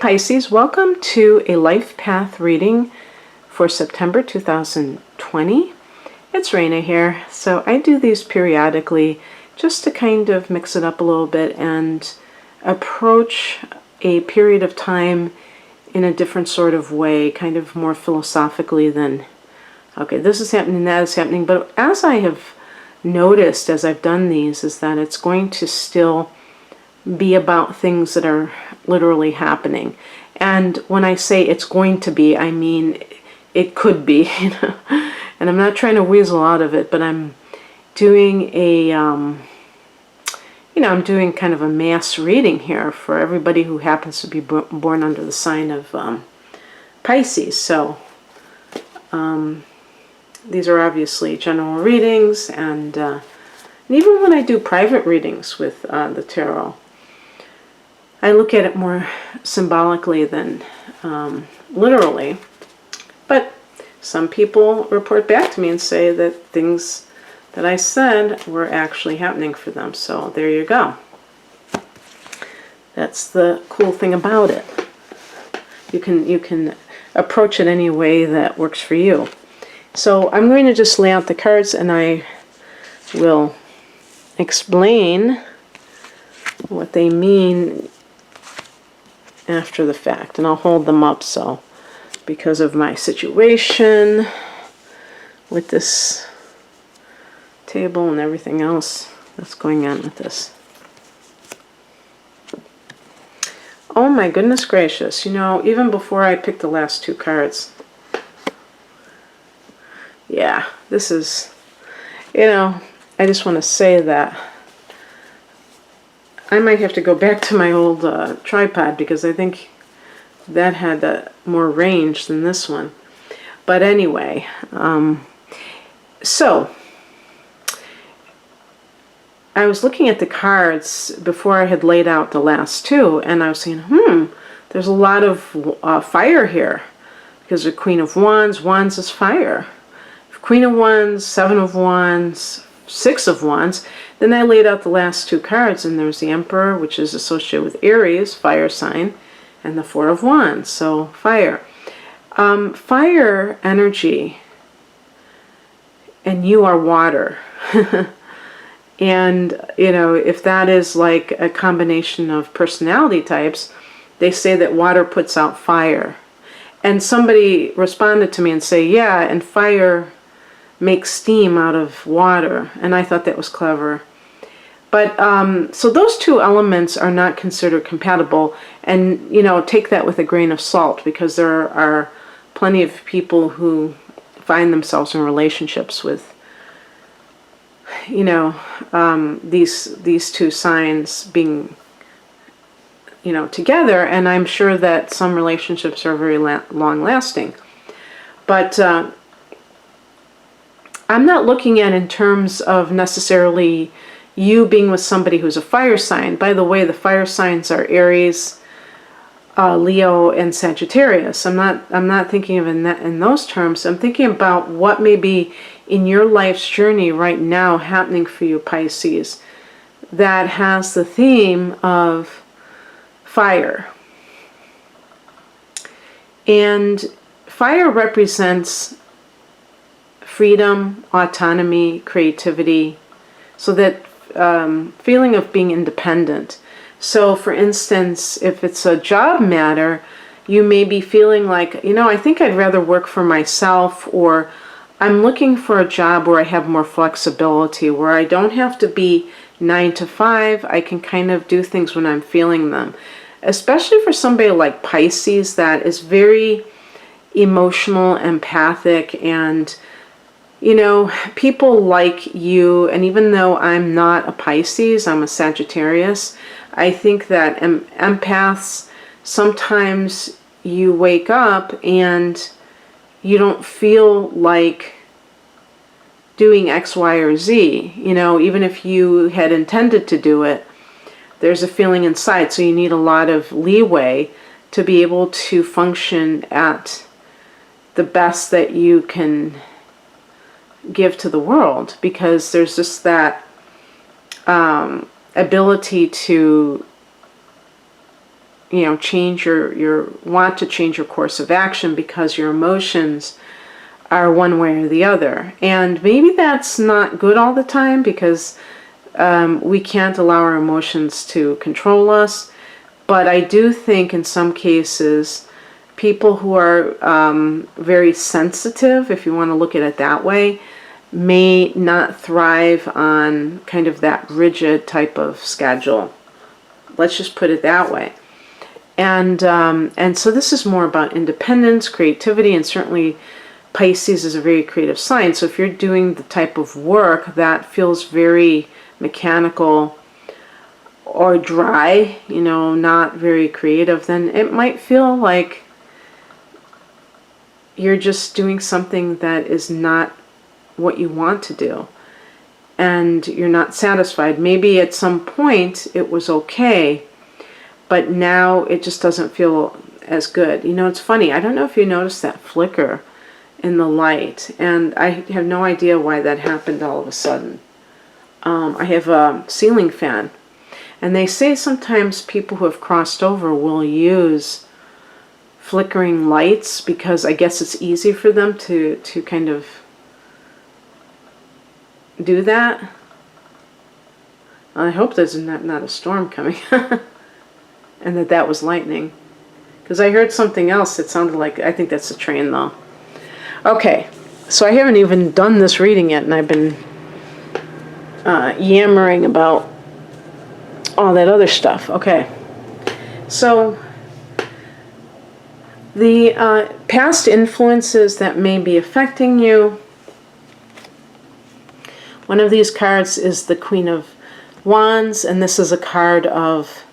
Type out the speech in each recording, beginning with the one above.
Pisces, welcome to a life path reading for September 2020. It's Raina here. So I do these periodically just to kind of mix it up a little bit and approach a period of time in a different sort of way, kind of more philosophically than, okay, this is happening, that is happening. But as I have noticed as I've done these is that it's going to still be about things that are literally happening. And when I say it's going to be, I mean it could be, you know. And I'm not trying to weasel out of it, but I'm doing a, I'm doing kind of a mass reading here for everybody who happens to be born under the sign of Pisces. So these are obviously general readings, and even when I do private readings with the tarot, I look at it more symbolically than literally. But some people report back to me and say that things that I said were actually happening for them. So there you go. That's the cool thing about it. You can approach it any way that works for you. So I'm going to just lay out the cards and I will explain what they mean after the fact, and I'll hold them up so because of my situation with this table and everything else that's going on with this. Oh my goodness gracious, you know, even before I picked the last two cards, yeah, this is, you know, I just want to say that I might have to go back to my old tripod because I think that had more range than this one. But anyway, so I was looking at the cards before I had laid out the last two, and I was saying, there's a lot of fire here because the Queen of Wands, Wands is fire. Queen of Wands, Seven of Wands, Six of Wands. Then I laid out the last two cards, and there's the Emperor, which is associated with Aries, fire sign, and the Four of Wands, so fire. Fire energy, and you are water. And, you know, if that is like a combination of personality types, they say that water puts out fire. And somebody responded to me and say, yeah, and fire makes steam out of water, and I thought that was clever. But so those two elements are not considered compatible, and you know, take that with a grain of salt, because there are plenty of people who find themselves in relationships with, you know, these two signs being, you know, together, and I'm sure that some relationships are very long lasting. But I'm not looking at in terms of necessarily you being with somebody who's a fire sign. By the way, the fire signs are Aries, Leo, and Sagittarius. I'm not thinking of in those terms. I'm thinking about what may be in your life's journey right now happening for you, Pisces, that has the theme of fire. And fire represents freedom, autonomy, creativity, so that feeling of being independent. So for instance, if it's a job matter, you may be feeling like, you know, I think I'd rather work for myself, or I'm looking for a job where I have more flexibility, where I don't have to be 9 to 5. I can kind of do things when I'm feeling them. Especially for somebody like Pisces that is very emotional, empathic, and you know, people like you, and even though I'm not a Pisces, I'm a Sagittarius, I think that empaths, sometimes you wake up and you don't feel like doing X, Y, or Z. You know, even if you had intended to do it, there's a feeling inside, so you need a lot of leeway to be able to function at the best that you can give to the world, because there's just that ability to change your want to change your course of action because your emotions are one way or the other. And maybe that's not good all the time, because we can't allow our emotions to control us. But I do think in some cases, people who are very sensitive, if you want to look at it that way, may not thrive on kind of that rigid type of schedule. Let's just put it that way. And so this is more about independence, creativity, and certainly Pisces is a very creative sign. So if you're doing the type of work that feels very mechanical or dry, not very creative, then it might feel like you're just doing something that is not what you want to do. And you're not satisfied. Maybe at some point it was okay, but now it just doesn't feel as good. It's funny. I don't know if you noticed that flicker in the light, and I have no idea why that happened all of a sudden. I have a ceiling fan, and they say sometimes people who have crossed over will use flickering lights because I guess it's easy for them to kind of do that. I hope there's not a storm coming and that was lightning, because I heard something else that sounded like, I think that's a train though. Okay, so I haven't even done this reading yet, and I've been yammering about all that other stuff. Okay, so the past influences that may be affecting you. One of these cards is the Queen of Wands, and this is a card of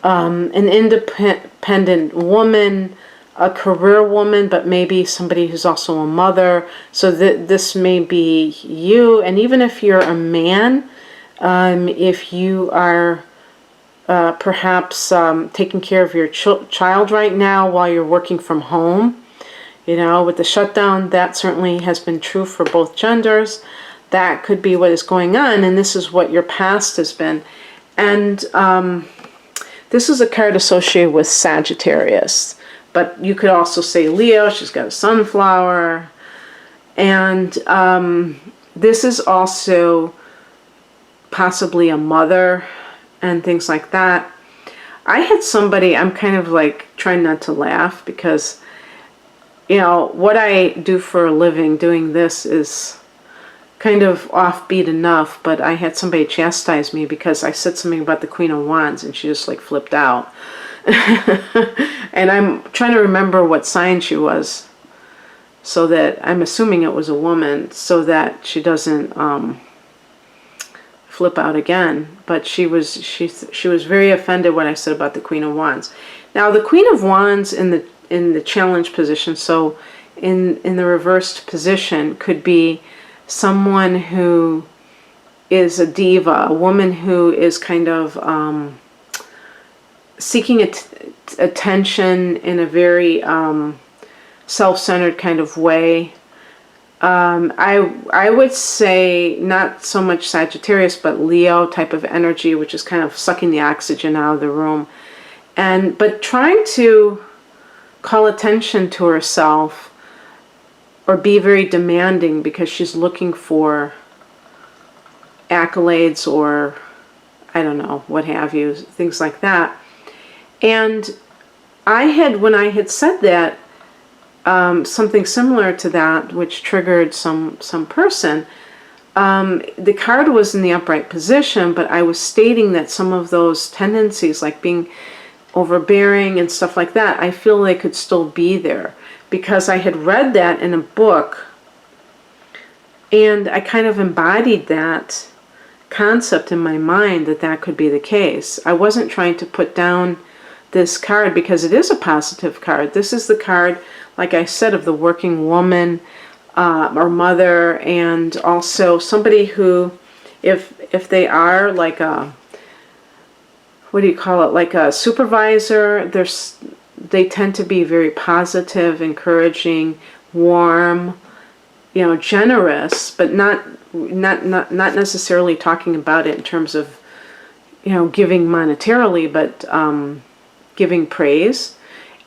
an independent woman, a career woman, but maybe somebody who's also a mother. So this may be you. And even if you're a man, if you are perhaps taking care of your child right now while you're working from home, with the shutdown, that certainly has been true for both genders. That could be what is going on, and this is what your past has been. And this is a card associated with Sagittarius, but you could also say Leo. She's got a sunflower. And this is also possibly a mother and things like that. I had somebody, I'm kind of like trying not to laugh because, what I do for a living doing this is kind of offbeat enough, but I had somebody chastise me because I said something about the Queen of Wands and she just like flipped out. And I'm trying to remember what sign she was, so that I'm assuming it was a woman, so that she doesn't flip out again. But she was very offended when I said about the Queen of Wands. Now the Queen of Wands in the challenge position, so in the reversed position, could be someone who is a diva, a woman who is kind of seeking attention in a very self-centered kind of way. I would say not so much Sagittarius, but Leo type of energy, which is kind of sucking the oxygen out of the room, but trying to call attention to herself or be very demanding because she's looking for accolades or I don't know, what have you, things like that. And when I had said that, something similar to that, which triggered some person, the card was in the upright position, but I was stating that some of those tendencies, like being overbearing and stuff like that, I feel they could still be there because I had read that in a book and I kind of embodied that concept in my mind that could be the case. I wasn't trying to put down this card because it is a positive card. This is the card, like I said, of the working woman or mother, and also somebody who, if they are like a, what do you call it, like a supervisor, they tend to be very positive, encouraging, warm, generous, but not necessarily talking about it in terms of, giving monetarily, but giving praise.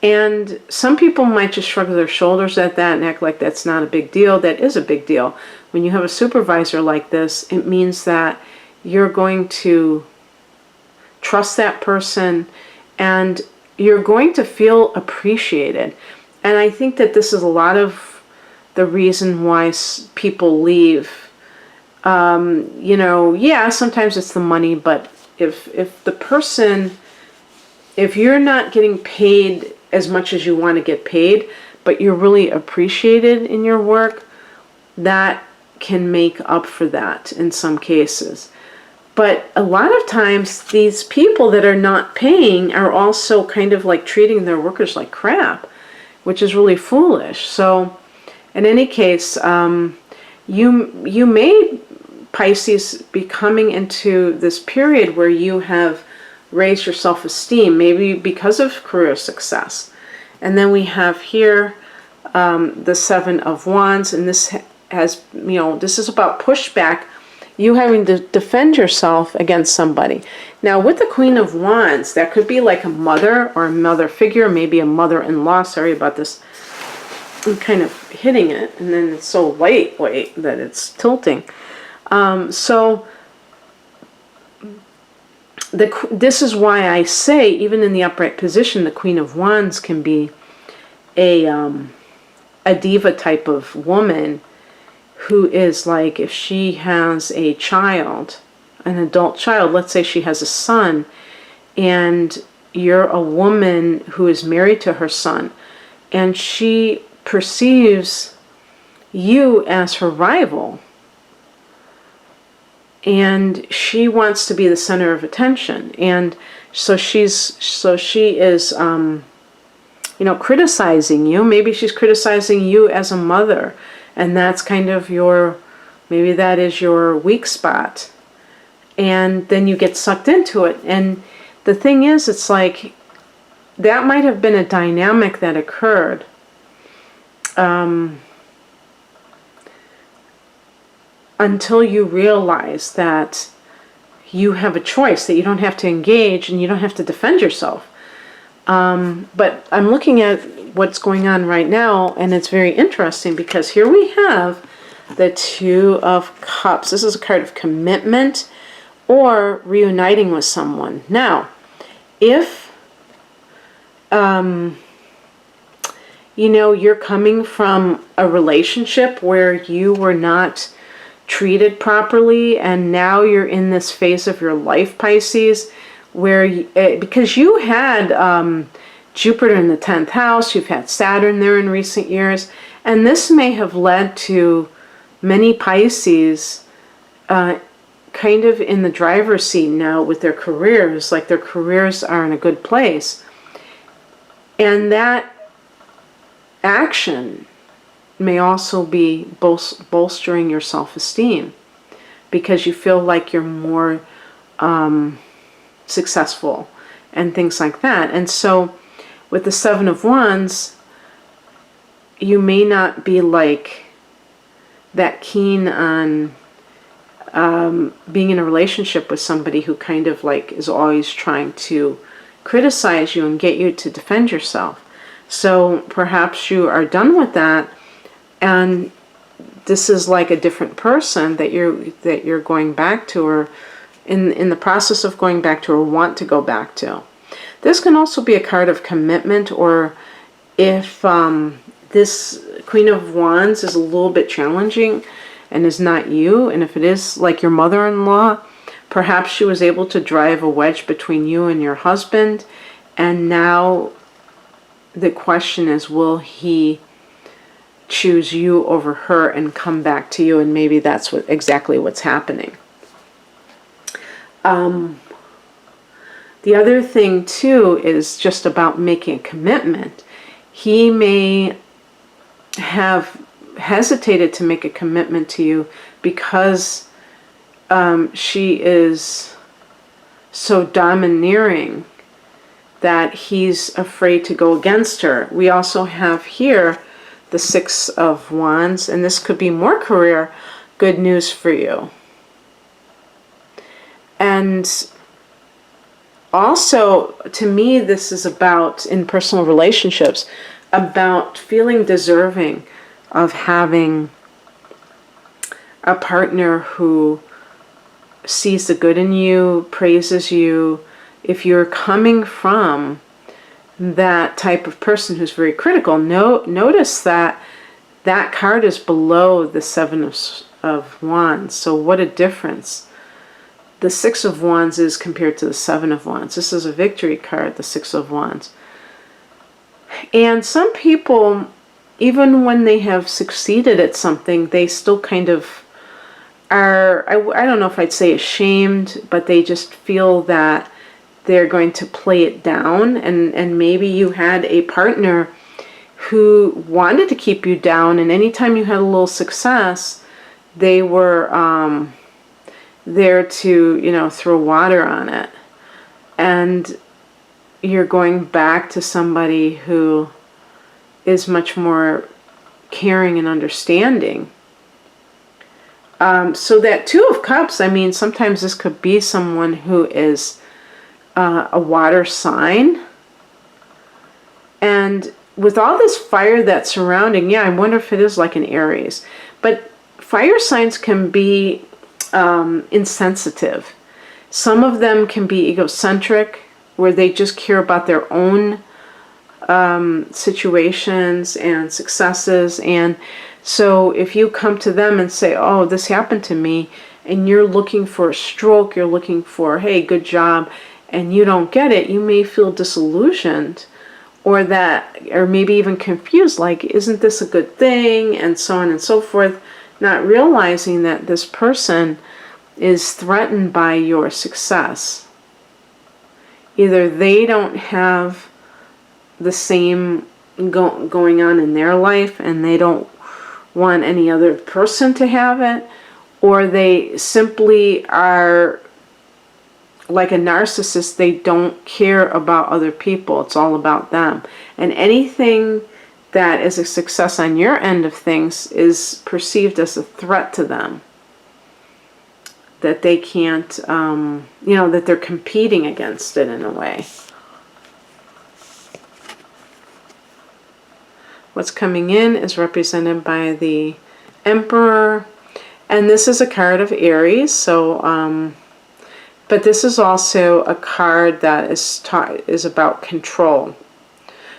And some people might just shrug their shoulders at that and act like that's not a big deal. That is a big deal. When you have a supervisor like this, it means that you're going to trust that person and you're going to feel appreciated. And I think that this is a lot of the reason why people leave. Yeah, sometimes it's the money, but if you're not getting paid as much as you want to get paid, but you're really appreciated in your work, that can make up for that in some cases. But a lot of times these people that are not paying are also kind of like treating their workers like crap, which is really foolish. So in any case, you may, Pisces, be coming into this period where you have raised your self-esteem, maybe because of career success. And then we have here the Seven of Wands, and this has, this is about pushback, you having to defend yourself against somebody. Now with the Queen of Wands, that could be like a mother or a mother figure, maybe a mother-in-law. Sorry about this. I'm kind of hitting it, and then it's so lightweight that it's tilting. So this is why I say, even in the upright position, the Queen of Wands can be a diva type of woman who is like, if she has a child, an adult child, let's say she has a son, and you're a woman who is married to her son, and she perceives you as her rival, and she wants to be the center of attention, and so she is criticizing you. Maybe she's criticizing you as a mother, and that's kind of maybe that is your weak spot, and then you get sucked into it. And the thing is, it's like that might have been a dynamic that occurred until you realize that you have a choice, that you don't have to engage and you don't have to defend yourself. But I'm looking at what's going on right now, and it's very interesting because here we have the Two of Cups. This is a card of commitment or reuniting with someone. Now, if you're coming from a relationship where you were not treated properly, and now you're in this phase of your life, Pisces, where because you had Jupiter in the 10th house, you've had Saturn there in recent years, and this may have led to many Pisces kind of in the driver's seat now with their careers, like their careers are in a good place. And that action may also be bolstering your self-esteem because you feel like you're more successful and things like that. And so with the Seven of Wands, you may not be like that keen on being in a relationship with somebody who kind of like is always trying to criticize you and get you to defend yourself. So perhaps you are done with that, and this is like a different person that you're going back to, or in the process of going back to, or want to go back to. This can also be a card of commitment, or if this Queen of Wands is a little bit challenging and is not you, and if it is like your mother-in-law, perhaps she was able to drive a wedge between you and your husband, and now the question is, will he choose you over her and come back to you? And maybe that's exactly what's happening. The other thing too is just about making a commitment. He may have hesitated to make a commitment to you because she is so domineering that he's afraid to go against her. We also have here the Six of Wands, and this could be more career good news for you. And Also, to me, this is about, in personal relationships, about feeling deserving of having a partner who sees the good in you, praises you. If you're coming from that type of person who's very critical, notice that that card is below the Seven of Wands. So what a difference. The Six of Wands is compared to the Seven of Wands. This is a victory card, the Six of Wands. And some people, even when they have succeeded at something, they still kind of are, I don't know if I'd say ashamed, but they just feel that they're going to play it down. And maybe you had a partner who wanted to keep you down, and anytime you had a little success, they were there to, throw water on it. And you're going back to somebody who is much more caring and understanding. So that Two of Cups, I mean, sometimes this could be someone who is a water sign. And with all this fire that's surrounding, I wonder if it is like an Aries. But fire signs can be insensitive. Some of them can be egocentric, where they just care about their own situations and successes. And so if you come to them and say, oh, this happened to me, and you're looking for a stroke, you're looking for, hey, good job, and you don't get it, you may feel disillusioned, or maybe even confused, like, isn't this a good thing, and so on and so forth, not realizing that this person is threatened by your success. Either they don't have the same going on in their life, and they don't want any other person to have it, or they simply are like a narcissist. They don't care about other people. It's all about them. And anything that is a success on your end of things is perceived as a threat to them. That they can't, that they're competing against it in a way. What's coming in is represented by the Emperor. And this is a card of Aries, so but this is also a card that is about control.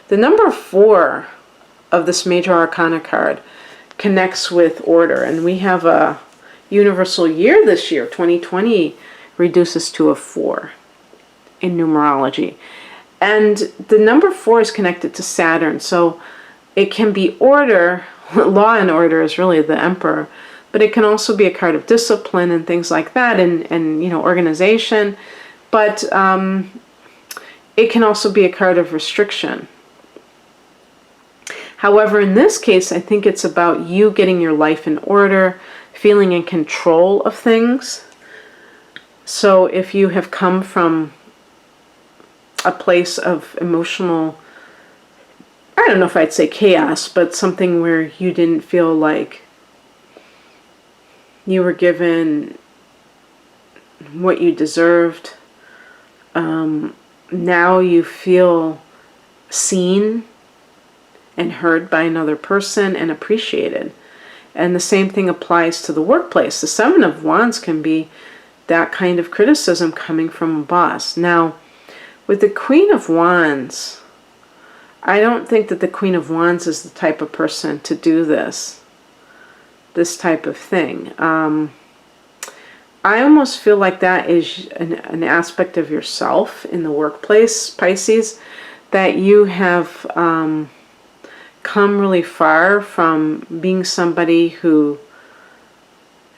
The number 4 of this Major Arcana card connects with order, and we have a universal year this year. 2020 reduces to a 4 in numerology. And the number 4 is connected to Saturn, so it can be order. Law and order is really the Emperor. But it can also be a card of discipline and things like that, and organization. But it can also be a card of restriction. However, in this case, I think it's about you getting your life in order, feeling in control of things. So if you have come from a place of emotional, I don't know if I'd say chaos, but something where you didn't feel like you were given what you deserved. Now you feel seen and heard by another person and appreciated. And the same thing applies to the workplace. The Seven of Wands can be that kind of criticism coming from a boss. Now, with the Queen of Wands, I don't think that the Queen of Wands is the type of person to do this type of thing. I almost feel like that is an aspect of yourself in the workplace, Pisces, that you have come really far from being somebody who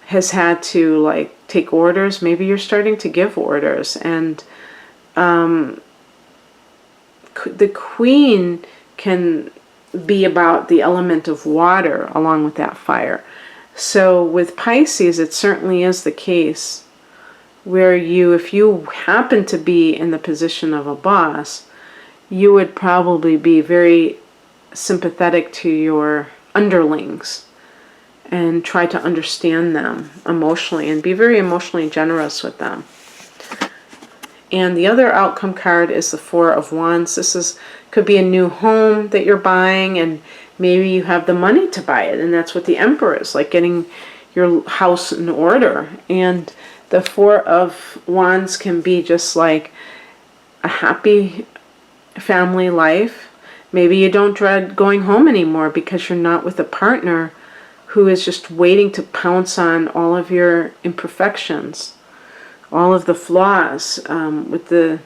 has had to take orders. Maybe you're starting to give orders, and the Queen can be about the element of water along with that fire. So with Pisces, it certainly is the case where if you happen to be in the position of a boss, you would probably be very sympathetic to your underlings and try to understand them emotionally and be very emotionally generous with them. And the other outcome card is the Four of Wands. Could be a new home that you're buying, and maybe you have the money to buy it, and that's what the Emperor is, like getting your house in order. And the Four of Wands can be just like a happy family life. Maybe you don't dread going home anymore because you're not with a partner who is just waiting to pounce on all of your imperfections, all of the flaws. With the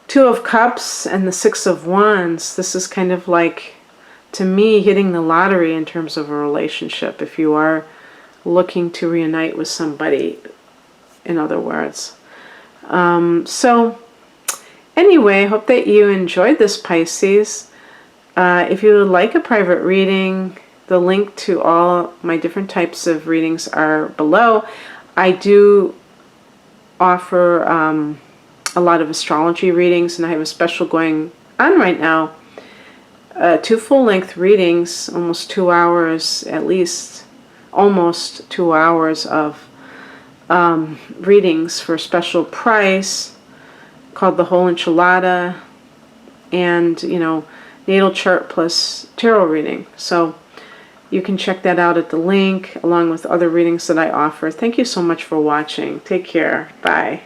Two of Cups and the Six of Wands, this is kind of like, to me, hitting the lottery in terms of a relationship, if you are looking to reunite with somebody, in other words. So anyway, I hope that you enjoyed this, Pisces. If you would like a private reading, the link to all my different types of readings are below. I do offer a lot of astrology readings, and I have a special going on right now. 2 full-length readings, almost 2 hours at least, almost 2 hours of readings for a special price called the Whole Enchilada, and, you know, natal chart plus tarot reading. So you can check that out at the link, along with other readings that I offer. Thank you so much for watching. Take care. Bye.